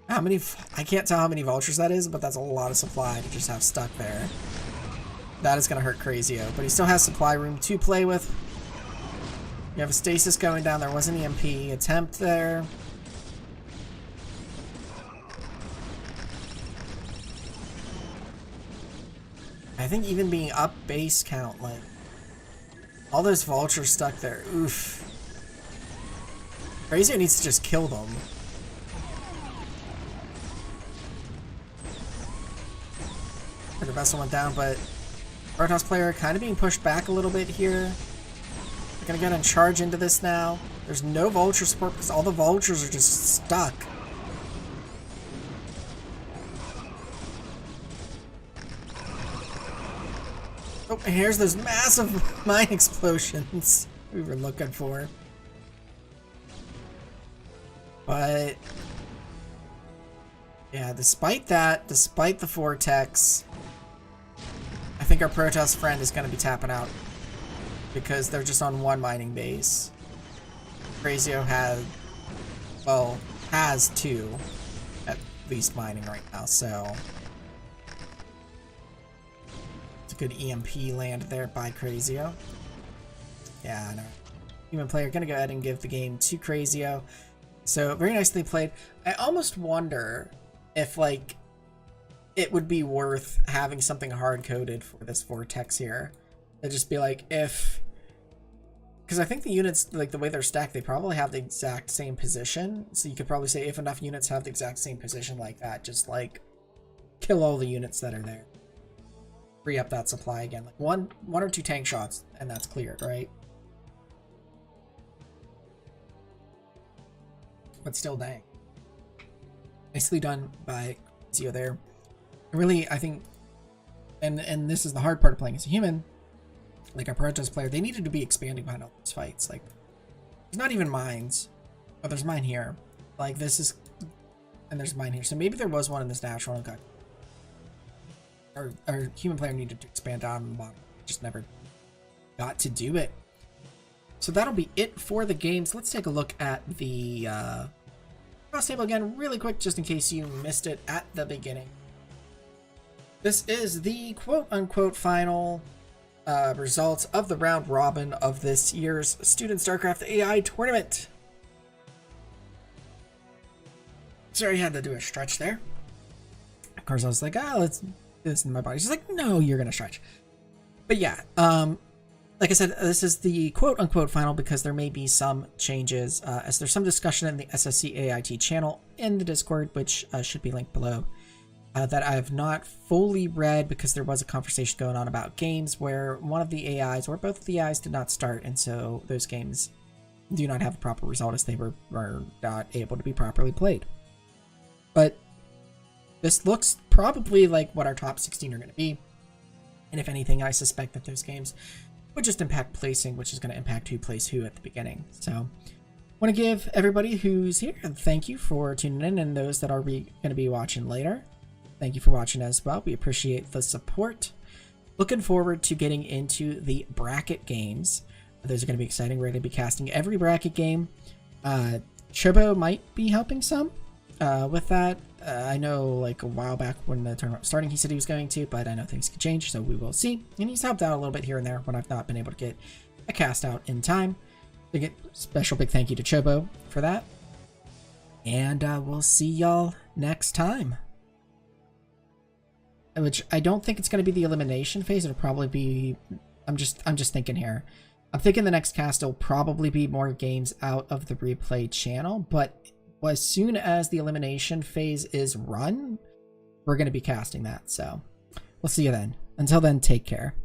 How many... I can't tell how many vultures that is, but that's a lot of supply to just have stuck there. That is going to hurt Crazio, but he still has supply room to play with. You have a stasis going down. There was an EMP attempt there. I think even being up base count, like, all those vultures stuck there. Oof. Crazio needs to just kill them. The vessel went down, but Protoss player kind of being pushed back a little bit here. They're gonna go ahead and charge into this now. There's no vulture support because all the vultures are just stuck. Oh, and here's those massive mine explosions we were looking for. But yeah, despite that, despite the vortex, I think our Protoss friend is going to be tapping out because they're just on one mining base. Crazio has two at least mining right now, so it's a good EMP land there by Crazio. Yeah, I know. Human player gonna go ahead and give the game to Crazio. So very nicely played. I almost wonder if like it would be worth having something hard coded for this vortex here. It'd just be like if, because I think the units, like the way they're stacked, they probably have the exact same position. So you could probably say if enough units have the exact same position like that, just like kill all the units that are there. Free up that supply again. Like one or two tank shots and that's cleared, right? But still, dang. Nicely done by Crazio there. Really, I think, and this is the hard part of playing as a human, like a Protoss player, they needed to be expanding behind all these fights. Like, there's not even mines. Oh, there's mine here. Like, this is, and there's mine here. So maybe there was one in this natural and got, our human player needed to expand down the bottom. Just never got to do it. So that'll be it for the games. Let's take a look at the cross table again really quick, just in case you missed it at the beginning. This is the quote-unquote final results of the round robin of this year's Student StarCraft AI tournament. Sorry, I had to do a stretch there. Of course, I was like, let's do this in my body. She's like, no, you're going to stretch. But yeah, like I said, this is the quote-unquote final because there may be some changes, as there's some discussion in the SSCAIT channel in the Discord, which should be linked below, that I have not fully read because there was a conversation going on about games where one of the AIs or both of the AIs did not start, and so those games do not have a proper result as they were not able to be properly played. But this looks probably like what our top 16 are going to be, and if anything, I suspect that those games would just impact placing, which is going to impact who plays who at the beginning. So I want to give everybody who's here and thank you for tuning in, and those that are going to be watching later, thank you for watching as well. We appreciate the support. Looking forward to getting into the bracket games. Those are going to be exciting. We're going to be casting every bracket game. Chobo might be helping some with that. I know like a while back when the tournament was starting, he said he was going to, but I know things could change, so we will see. And he's helped out a little bit here and there when I've not been able to get a cast out in time. Special big thank you to Chobo for that. And we'll see y'all next time. Which I don't think it's going to be the elimination phase. It'll probably be, I'm just thinking here. I'm thinking the next cast will probably be more games out of the replay channel, but as soon as the elimination phase is run, we're going to be casting that. So we'll see you then. Until then, take care.